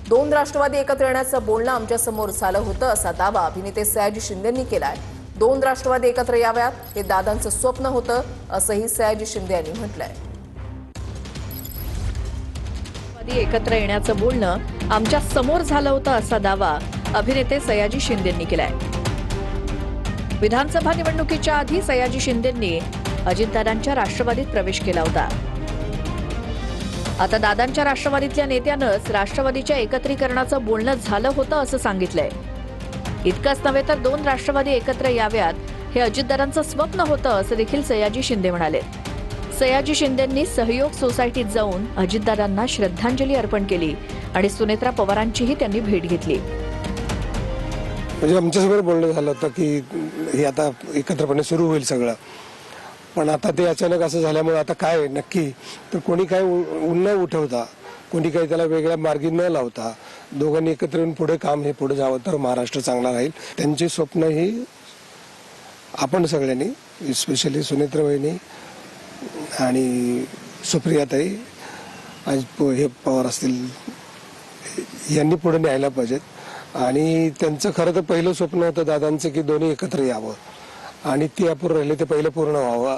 दोन राष्ट्रवादी एकत्र येण्याचं बोलणं आमच्या समोर झालं होतं असा दावा अभिनेते सयाजी शिंदेंनी केलाय। दोन राष्ट्रवादी एकत्र याव्यात हे दादांचं स्वप्न होतं असंही सयाजी शिंदे यांनी म्हटलंय। एकत्र येण्याचं बोलणं आमच्या समोर झालं होतं असा दावा अभिनेते सयाजी शिंदेंनी केलाय। विधानसभा निवडणुकीच्या आधी सयाजी शिंदेंनी अजितदादांच्या राष्ट्रवादीत प्रवेश केला होता। आता दादांच्या राष्ट्रवादीतल्या नेत्यानंच राष्ट्रवादीच्या एकत्रीकरणाचं बोलणं झालं होतं असं सांगितलंय। इतकंच नव्हे तर दोन राष्ट्रवादी एकत्र याव्यात हे अजितदादांचं स्वप्न होतं असं देखील सयाजी शिंदे म्हणाले। सयाजी शिंदेंनी सहयोग सोसायटीत जाऊन अजितदादांना श्रद्धांजली अर्पण केली आणि सुनेत्रा पवारांचीही त्यांनी भेट घेतली। म्हणजे आमच्यासमोर बोलणं झालं होतं की हे आता एकत्रपणे सुरू होईल सगळं, पण आता ते अचानक असं झाल्यामुळे आता काय नक्की तर कोणी काय न उठवता, कोणी काही त्याला वेगळ्या मार्गी न लावता दोघांनी एकत्र येऊन पुढे काम हे पुढे जावं तर महाराष्ट्र चांगला राहील। त्यांची स्वप्न ही आपण सगळ्यांनी स्पेशली सुनेत्रा वहिनी आणि सुप्रियाताई हे पवार असतील यांनी पुढे न्यायला पाहिजेत। आणि त्यांचं खरं तर पहिलं स्वप्न होतं दादांचं की दोन्ही एकत्र यावं आणि ते अपूर्ण राहिले ते पहिलं पूर्ण व्हावं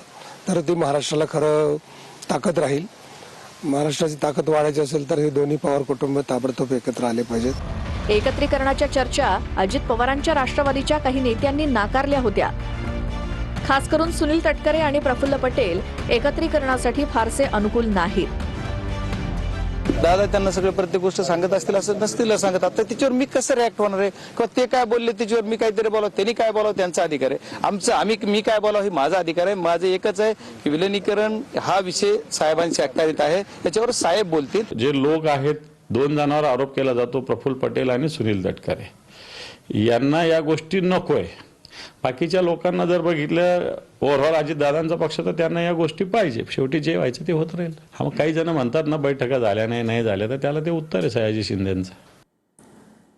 तर ते महाराष्ट्राला खरं ताकद राहील। महाराष्ट्राची ताकद वाढायची असेल तर हे दोन्ही पवार कुटुंब ताबडतोब एकत्र आले पाहिजेत। एकत्रीकरणाच्या चर्चा अजित पवारांच्या राष्ट्रवादीच्या काही नेत्यांनी नाकारल्या होत्या। खास करून सुनील तटकरे आणि प्रफुल्ल पटेल एकत्रीकरणासाठी फारसे अनुकूल नाहीत। दादा त्यांना सगळे प्रत्येक गोष्ट सांगत असतील असं नसतील सांगत। आता त्याच्यावर मी कसं रिॲक्ट होणार आहे किंवा ते काय बोलले त्याच्यावर मी काहीतरी बोलावं, त्यांनी काय बोलावं त्यांचा अधिकार आहे। मी काय बोलावं हे माझा अधिकार आहे। माझं एकच आहे की विलिनीकरण हा विषय साहेबांच्या अखत्यारीत आहे, याच्यावर साहेब बोलतील। जे लोक आहेत, दोन जणांवर आरोप केला जातो, प्रफुल्ल पटेल आणि सुनील तटकरे, यांना या गोष्टी नकोय। बाकीच्या लोकांना जर बघितलं ओव्हरऑल अजितदादांचा पक्ष तर त्यांना या गोष्टी पाहिजे। शेवटी जे व्हायचं ते होत राहील। मग काही जण म्हणतात ना बैठका झाल्या नाही झाल्या, तर त्याला ते उत्तर आहे सयाजी शिंदेंचं।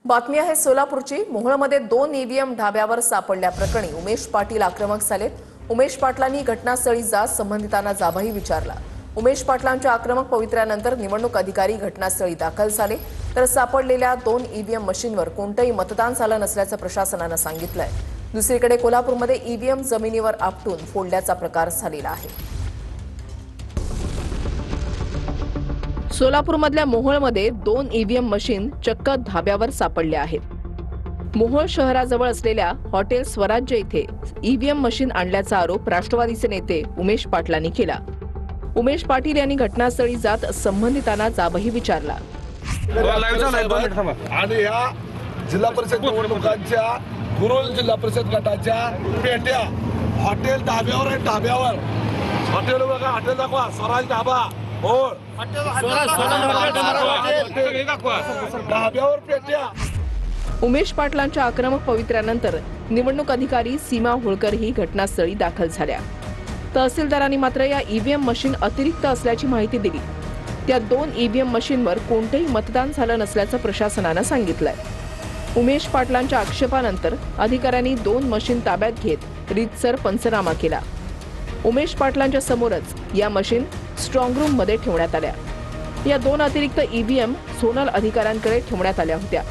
बातमी आहे सोलापूरची। मोहोळमध्ये 2 ईव्हीएम ढाब्यावर सापडल्याप्रकरणी उमेश पाटील आक्रमक झालेत। उमेश पाटलांनी घटनास्थळी जात संबंधितांना जाबही विचारला। उमेश पाटलांच्या आक्रमक पवित्र्यानंतर निवडणूक अधिकारी घटनास्थळी दाखल झाले, तर सापडलेल्या 2 ईव्हीएम मशीनवर कोणतंही मतदान झालं नसल्याचं प्रशासनानं सांगितलंय। दुसरीकडे कोल्हापूरमध्ये ईव्हीएम जमिनीवर आपटून फोडल्याचा प्रकार झालेला आहे। सोलापूरमधल्या मोहोळमध्ये 2 ईव्हीएम मशीन चक्क धाब्यावर सापडल्या आहेत। मोहोळ शहराजवळ असलेल्या हॉटेल स्वराज्य इथे ईव्हीएम मशीन आणल्याचा आरोप राष्ट्रवादीचे नेते उमेश पाटलांनी केला। उमेश पाटील यांनी घटनास्थळी जात संबंधितांना जाबही विचारला। आणि या जिल्हा परिषद निवडणुकांच्या गुरुल जिल्हा परिषद गटाच्या पेट्या हॉटेल ढाब्यावर हॉटेल बघा, हॉटेल दाखवा, स्वराज ढाबा ढाब्यावर पेट्या। उमेश पाटलांच्या आक्रमक पवित्र्यानंतर निवडणूक अधिकारी सीमा होळकर ही घटनास्थळी दाखल झाल्या। तहसीलदारांनी मात्र या ईव्हीएम मशीन अतिरिक्त असल्याची माहिती दिली। त्या 2 ईव्हीएम मशीनवर कोणतेही मतदान झालं नसल्याचं प्रशासनानं सांगितलंय। उमेश पाटलांच्या आक्षेपानंतर अधिकाऱ्यांनी 2 मशीन ताब्यात घेत रीतसर पंचनामा केला। उमेश पाटलांच्या समोरच या मशीन स्ट्रॉंग रूम मध्ये ठेवण्यात आल्या। या 2 अतिरिक्त ईव्हीएम झोनल अधिकाऱ्यांकडे ठेवण्यात आल्या होत्या।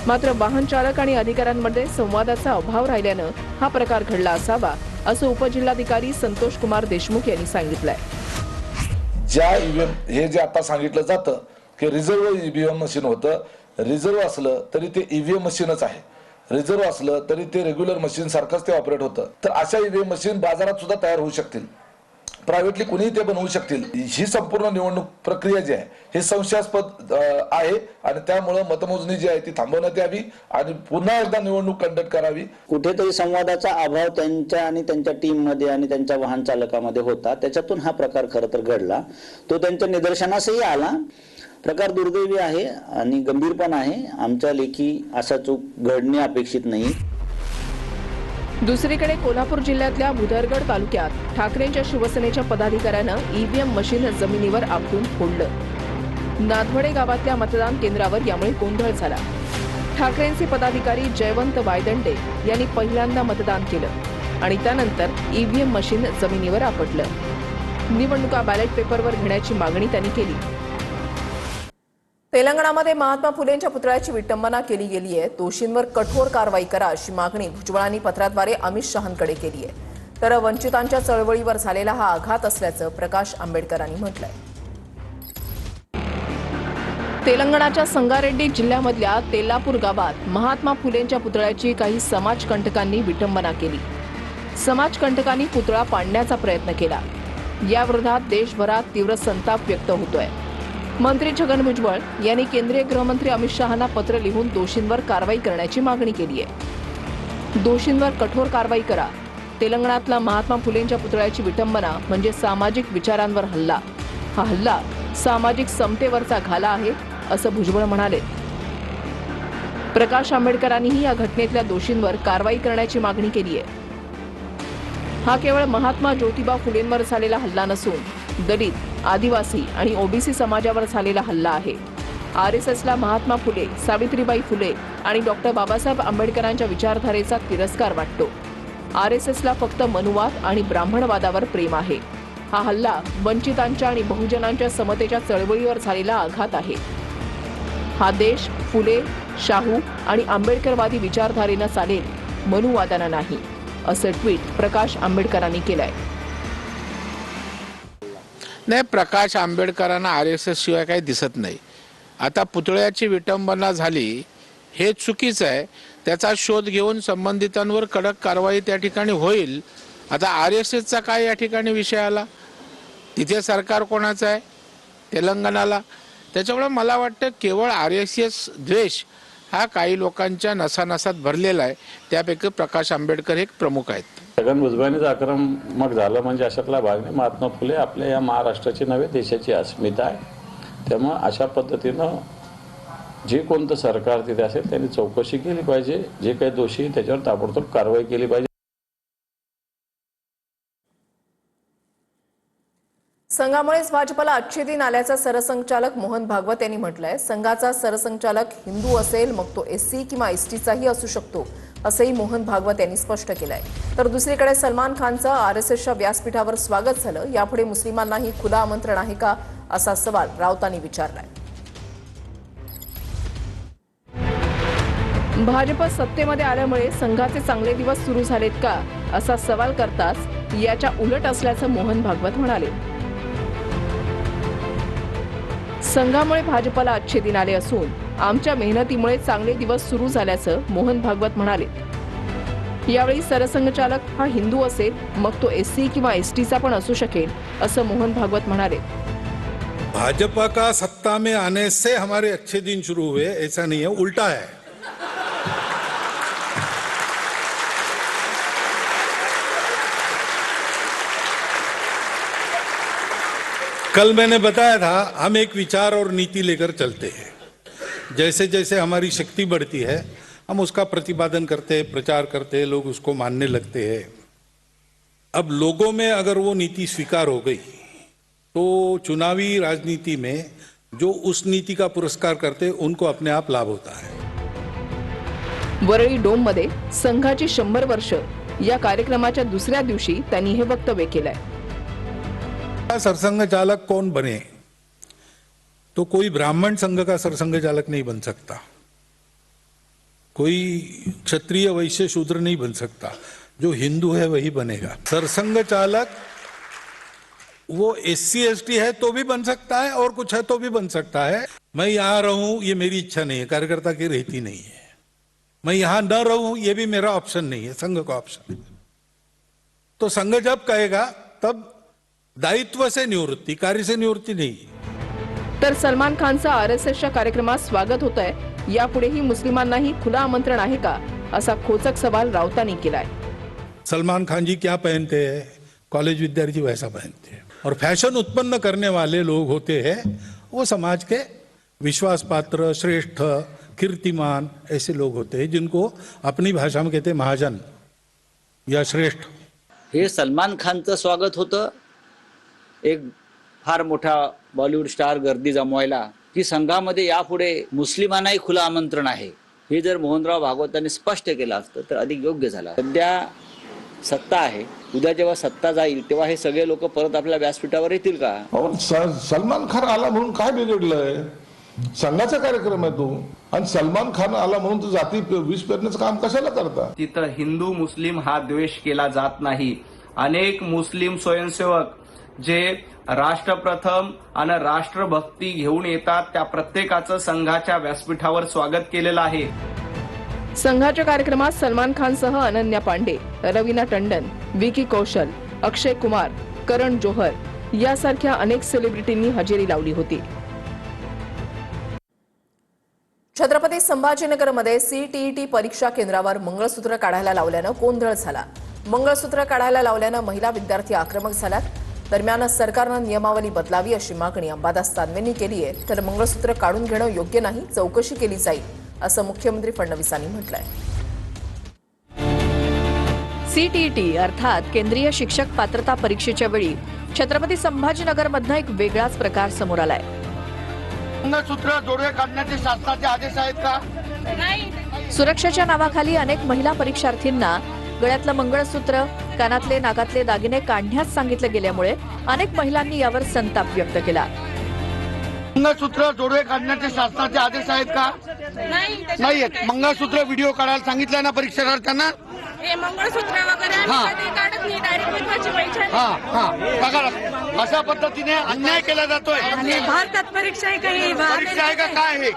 मात्र वाहन चालक आणि अधिकाऱ्यांमध्ये संवादाचा अभाव राहिल्यानं हा प्रकार घडला असावा असं उपजिल्हाधिकारी संतोष कुमार देशमुख यांनी सांगितलंय। ज्या ईव्हीएम हे जे आता सांगितलं जातं की रिझर्व्ह ईव्हीएम मशीन होतं, रिझर्व्ह असलं तरी ते ईव्हीएम मशीनच आहे, रिझर्व्ह असलं तरी ते रेग्युलर मशीन सारखंच ते ऑपरेट होतं। तर अशा ईव्हीएम मशीन बाजारात सुद्धा तयार होऊ शकतील, प्रायव्हेटली कुणीही ते बनवू शकतील। ही संपूर्ण निवडणूक प्रक्रिया जी आहे हे संशयास्पद आहे आणि त्यामुळे मतमोजणी जी आहे ती थांबवण्यात यावी आणि पुन्हा एकदा निवडणूक कंडक्ट करावी। कुठेतरी संवादाचा अभाव त्यांच्या आणि त्यांच्या टीम मध्ये आणि त्यांच्या वाहन चालकामध्ये होता, त्याच्यातून हा प्रकार खरं तर घडला। तो त्यांच्या निदर्शनासही आला। प्रकार दुर्दैवी आहे आणि गंभीर पण आहे। आमच्या लेखी असा चूक घडणे अपेक्षित नाही। दुसरीकडे कोल्हापूर जिल्ह्यातल्या भुदरगड तालुक्यात ठाकरेंच्या शिवसेनेच्या पदाधिकाऱ्यानं ईव्हीएम मशीन जमिनीवर आपटून फोडलं। नादवडे गावातल्या मतदान केंद्रावर यामुळे गोंधळ झाला। ठाकरेंचे पदाधिकारी जयवंत वायदंडे यांनी पहिल्यांदा मतदान केलं आणि त्यानंतर ईव्हीएम मशीन जमिनीवर आपटलं। निवडणुका बॅलेट पेपरवर घेण्याची मागणी त्यांनी केली। तेलंगणामध्ये महात्मा फुलेंच्या पुतळ्याची विटंबना केली गेली आहे. दोषींवर कठोर कारवाई करा अशी मागणी भुजबळांनी पत्राद्वारे अमित शहांकडे केली आहे. तर वंचितांच्या चळवळीवर झालेला हा आघात असल्याचं प्रकाश आंबेडकरांनी म्हटलंय. तेलंगणाच्या संगारेड्डी जिल्ह्यामधल्या तेल्लापूर गावात महात्मा फुलेंच्या पुतळ्याची काही समाजकंटकांनी विटंबना केली. समाजकंटकांनी पुतळा पाडण्याचा प्रयत्न केला. याविरोधात देशभरात तीव्र संताप व्यक्त होतोय. मंत्री छगन भुजबळ यांनी केंद्रीय गृहमंत्री अमित शहांना पत्र लिहून दोषींवर कारवाई करण्याची मागणी केली आहे. दोषींवर कठोर कारवाई करा. तेलंगणातला महात्मा फुलेंच्या पुतळ्याची विटंबना म्हणजे सामाजिक विचारांवर हल्ला. हा हल्ला सामाजिक समतेवरचा घाला आहे असं भुजबळ म्हणाले. प्रकाश आंबेडकरांनीही या घटनेतल्या दोषींवर कारवाई करण्याची मागणी केली आहे. हा केवळ महात्मा ज्योतिबा फुलेंवर झालेला हल्ला नसून दलित, आदिवासी आणि ओबीसी समाजावर झालेला हल्ला आहे. आरएसएसला महात्मा फुले, सावित्रीबाई फुले आणि डॉक्टर बाबासाहेब आंबेडकरांच्या विचारधारेचा तिरस्कार वाटतो. आरएसएसला फक्त मनुवाद आणि ब्राह्मणवादावर प्रेम आहे. हा हल्ला वंचितांच्या आणि बहुजनांच्या समतेच्या चळवळीवर झालेला आघात आहे. हा देश फुले, शाहू आणि आंबेडकरवादी विचारधारेनं चालेल, मनुवादानं नाही, असं ट्विट प्रकाश आंबेडकरांनी केलंय. नाही, प्रकाश आंबेडकरांना RSS शिवाय काही दिसत नाही. आता पुतळ्याची विटंबना झाली हे चुकीचं आहे. त्याचा शोध घेऊन संबंधितांवर कडक कारवाई त्या ठिकाणी होईल. आता RSSचा काय या ठिकाणी विषय आला? तिथे सरकार कोणाचं आहे? तेलंगणाला. त्याच्यामुळे मला वाटतं केवळ RSS द्वेष हा काही लोकांच्या नसानसात भरलेला आहे. त्यापैकी प्रकाश आंबेडकर एक प्रमुख आहेत. छगन भुजबळांनीच आक्रमक झालं म्हणजे अशातला भाग नाही. महात्मा फुले आपल्या या महाराष्ट्राची नव्हे देशाची अस्मिता आहे. त्यामुळे अशा पद्धतीनं जे कोणतं सरकार तिथे असेल त्यांनी चौकशी केली पाहिजे. जे काही दोषी त्याच्यावर ताबडतोब कारवाई केली पाहिजे. संघामुळेच भाजपला अच्छे दिन आल्याचं सरसंघचालक मोहन भागवत यांनी म्हटलंय. संघाचा सरसंघचालक हिंदू असेल, मग तो SC किंवा STचाही असू शकतो, असंही मोहन भागवत यांनी स्पष्ट केलंय. तर दुसरीकडे सलमान खानचं RSSच्या व्यासपीठावर स्वागत झालं. यापुढे मुस्लिमांनाही खुलं आमंत्रण आहे का, असा सवाल राऊतांनी विचारलाय. भाजप सत्तेमध्ये आल्यामुळे संघाचे चांगले दिवस सुरू झालेत का, असा सवाल करताच याच्या उलट असल्याचं मोहन भागवत म्हणाले. संघामुळे भाजपला अच्छे दिन आले असून आमच्या मेहनतीमुळे चांगले दिवस सुरू झाल्याचं मोहन भागवत म्हणाले. यावेळी सरसंघचालक हा हिंदू असेल, मग तो SC किंवा STचा पण असू शकेल, असं मोहन भागवत म्हणाले. भाजपा का सत्ता में आने से हमारे अच्छे दिन शुरू हुए, ऐसा नहीं है, उल्टा है. कल मैंने बताया था हम एक विचार और नीति लेकर चलते हैं. जैसे जैसे हमारी शक्ति बढ़ती है हम उसका प्रतिपादन करते हैं, प्रचार करते हैं, लोग उसको मानने लगते हैं. अब लोगों में अगर वो नीति स्वीकार हो गई तो चुनावी राजनीति में जो उस नीति का पुरस्कार करते हैं उनको अपने आप लाभ होता है. वरळी डोममध्ये संघाची 100 वर्ष या कार्यक्रमाच्या दुसऱ्या दिवशी त्यांनी हे वक्तव्य केलंय. सरसंघ चालक कौन बने, तो कोई ब्राह्मण संघ का सरसंघ चालक नहीं बन सकता, कोई क्षत्रिय वैश्य शूद्र नहीं बन सकता, जो हिंदू है वही बनेगा. सरसंघ चालक वो SC ST है तो भी बन सकता है और कुछ है तो भी बन सकता है. मैं यहां रहूं ये मेरी इच्छा नहीं है, कार्यकर्ता की रहती नहीं है. मैं यहां न रहूं ये भी मेरा ऑप्शन नहीं है, संघ का ऑप्शन है. तो संघ जब कहेगा तब दायित्व से निवृत्ती, कार्य से निवृत्ती नहीं. तर सलमान खानचं RSSच्या कार्यक्रमात स्वागत होत आहे. यापुढेही मुस्लिमांनाही खुलं आमंत्रण आहे का, असा खोचक सवाल राऊतांनी केलाय. सलमान खान जी क्या पहनते हैं, कॉलेज विद्यार्थी वैसा पहनते हैं. और फैशन उत्पन्न करने वाले लोग होते हैं वो समाज के विश्वास पात्र, श्रेष्ठ, कीर्तिमान ऐसे लोग होते हैं जिनको अपनी भाषा में कहते हैं महाजन या श्रेष्ठ. हे सलमान खानचं स्वागत होतं. एक फार मोठा बॉलिवूड स्टार गर्दी जमवायला की संघामध्ये यापुढे मुस्लिमांनाही खुलं आमंत्रण आहे, हे जर मोहनराव भागवतांनी स्पष्ट केलं असतं तर अधिक योग्य झालं. सध्या सत्ता आहे, उद्या जेव्हा सत्ता जाईल तेव्हा हे सगळे लोक परत आपल्या व्यासपीठावर येतील का? सलमान खान आला म्हणून काय बिघडलंय? संघाचा कार्यक्रम आहे तो, आणि सलमान खान आला म्हणून तो जाती विष पेरण्याचं काम कशाला करता? तिथं हिंदू मुस्लिम हा द्वेष केला जात नाही. अनेक मुस्लिम स्वयंसेवक जे राष्ट्रप्रथम आणि राष्ट्रभक्ती घेऊन येतात, त्या प्रत्येकाचं संघाच्या व्यासपीठावर स्वागत केलेलं आहे. संघाच्या कार्यक्रमात सलमान खानसह अनन्या पांडे, रवीना टंडन, विकी कौशल, अक्षय कुमार, करण जोहर यासारख्या अनेक सेलिब्रिटींनी हजेरी लावली होती. छत्रपती संभाजीनगरमध्ये सीटीईटी परीक्षा केंद्रावर मंगळसूत्र काढायला लावल्यानं गोंधळ झाला. मंगळसूत्र काढायला लावल्यानं महिला विद्यार्थी आक्रमक झाल्यात. दरम्यान सरकारनं नियमावली बदलावी अशी मागणी अंबादास दानवेंनी केली आहे. तर मंगळसूत्र काढून घेणं योग्य नाही, चौकशी केली जाईल असं मुख्यमंत्री फडणवीसांनी म्हटलंय. सीटीईटी अर्थात केंद्रीय शिक्षक पात्रता परीक्षेच्या वेळी छत्रपती संभाजीनगरमधनं एक वेगळाच प्रकार समोर आलाय. मंगळसूत्र जोडवे काढण्याचे शासनाचे आदेश आहेत का? नाही. सुरक्षेच्या नावाखाली अनेक महिला परीक्षार्थींना गळ्यातलं मंगळसूत्र, कानातले, नाकातले दागिने काढण्यास सांगितलं गेल्यामुळे अनेक महिलांनी यावर संताप व्यक्त केला. मंगळसूत्र जोडवे काढण्याचे शासनाचे आदेश आहेत का? नाही. मंगळसूत्र व्हिडिओ काढायला सांगितलं ना परीक्षार्थ्यांना? मंगळसूत्र वगैरे काढत नाही, डायरेक्ट अशा पद्धतीने अन्याय केला जातोय. भारतात परीक्षा आहे का काय आहे?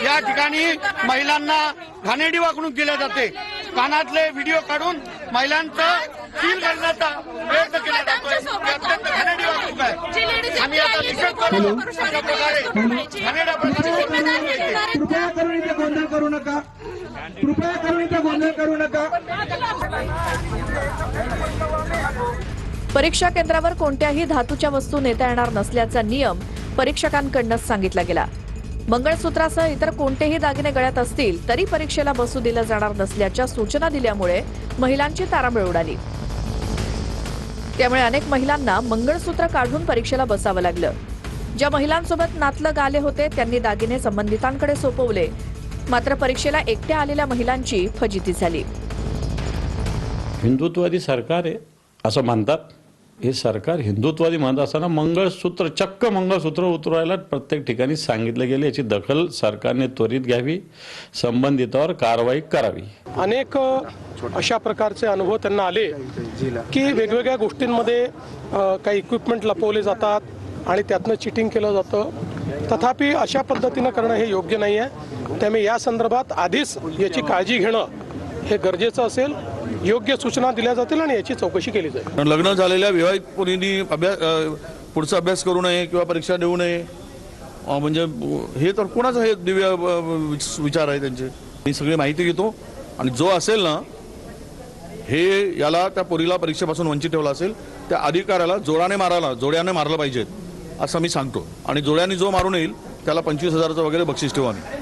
या ठिकाणी महिलांना घाणेरडी वागणूक दिल्या जाते. कानातले व्हिडिओ काढून महिलांचं सील करण्याचा प्रयत्न केला जातोय. अत्यंत घाणेरडी वागणूक आहे. आम्ही आता निषेध करू. अशा प्रकारे घाणेरड्या प्रकारे कृपया करून इथे गोंधळ करू नका. कृपया करून इथे गोंधळ करू नका. परीक्षा केंद्रावर कोणत्याही धातूच्या वस्तू नेता येणार नसल्याचा नियम परीक्षकांकडूनच सांगितला गेला. मंगळसूत्रासह इतर कोणतेही दागिने गळ्यात असतील तरी परीक्षेला बसू दिलं जाणार नसल्याच्या सूचना दिल्यामुळे महिलांची तारांबळ उडाली. त्यामुळे अनेक महिलांना मंगळसूत्र काढून परीक्षेला बसावं लागलं. ज्या महिलांसोबत नातलग आले होते त्यांनी दागिने संबंधितांकडे सोपवले. मात्र परीक्षेला एकट्या आलेल्या महिलांची फजिती झाली. हिंदुत्ववादी सरकार आहे असं म्हणतात. हे सरकार हिंदुत्ववादी म्हणत असताना मंगळसूत्र, चक्क मंगळसूत्र उतरवायला प्रत्येक ठिकाणी सांगितलं गेलं. याची दखल सरकारने त्वरित घ्यावी, संबंधितावर कारवाई करावी. अनेक अशा प्रकारचे अनुभव त्यांना आले की वेगवेगळ्या गोष्टींमध्ये काही इक्विपमेंट लपवले जातात आणि त्यातनं चिटिंग केलं जातं. तथापि अशा पद्धतीनं करणं हे योग्य नाही आहे. त्यामुळे या संदर्भात आधीच याची काळजी घेणं हे गरजेचं असेल. योग्य सूचना दिल्या जातील आणि याची चौकशी केली जाईल. लग्न झालेल्या विवाहित मुलींनी पुढचा अभ्यास करू नये किंवा परीक्षा देऊ नये, म्हणजे हे तर कोणाचं हे दिव्य विचार आहे त्यांचे. मी सगळी माहिती घेतो आणि जो असेल ना हे याला त्या पोरीला परीक्षेपासून वंचित ठेवला असेल त्या अधिकाऱ्याला जोड्याने मारलं पाहिजे असं मी सांगतो. आणि जोड्याने जो मारून येईल त्याला 25,000चं वगैरे बक्षीस ठेवू आम्ही.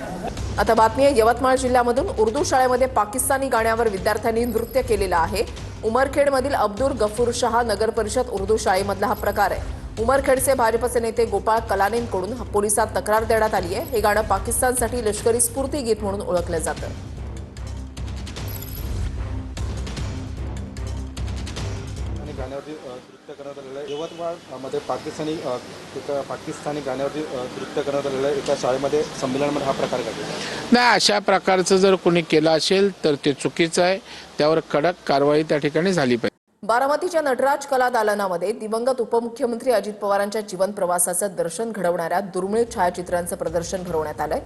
आता बातमी आहे यवतमाळ जिल्ह्यामधून. उर्दू शाळेमध्ये पाकिस्तानी गाण्यावर विद्यार्थ्यांनी नृत्य केलेलं आहे. उमरखेडमधील अब्दुल गफूर शहा नगर परिषद उर्दू शाळेमधला हा प्रकार आहे. उमरखेडचे भाजपचे नेते गोपाळ कलानेंकडून पोलिसात तक्रार देण्यात आली आहे. हे गाणं पाकिस्तानसाठी लष्करी स्फूर्ती गीत म्हणून ओळखलं जातं. नृत्य करण्यात आलेलं आहे. यवतमाळमध्ये पाकिस्तानी गाण्यावरती नृत्य करण्यात आलेलं आहे. एका शाळेमध्ये संमेलनामध्ये हा प्रकार घडला नाही. अशा प्रकारचं जर कोणी केलं असेल तर ते चुकीचं आहे. त्यावर कडक कारवाई त्या ठिकाणी झाली पाहिजे. बारामतीच्या नटराज कला दालनामध्ये दिवंगत उपमुख्यमंत्री अजित पवारांच्या जीवन प्रवासाचं दर्शन घडवणाऱ्या दुर्मिळ छायाचित्रांचं प्रदर्शन भरवण्यात आलंय.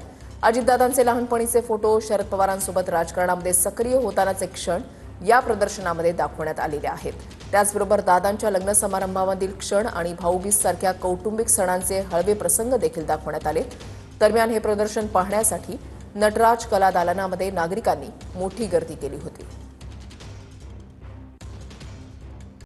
अजितदादांचे लहानपणीचे फोटो, शरद पवारांसोबत राजकारणामध्ये सक्रिय होतानाचे क्षण या प्रदर्शनामध्ये दाखवण्यात आलेले आहेत. त्याचबरोबर दादांच्या लग्न समारंभामधील क्षण आणि भाऊबीज सारख्या कौटुंबिक सणांचे हळवे प्रसंग देखील दाखवण्यात आले. दरम्यान हे प्रदर्शन पाहण्यासाठी नटराज कला दालनामध्ये नागरिकांनी मोठी गर्दी केली होती.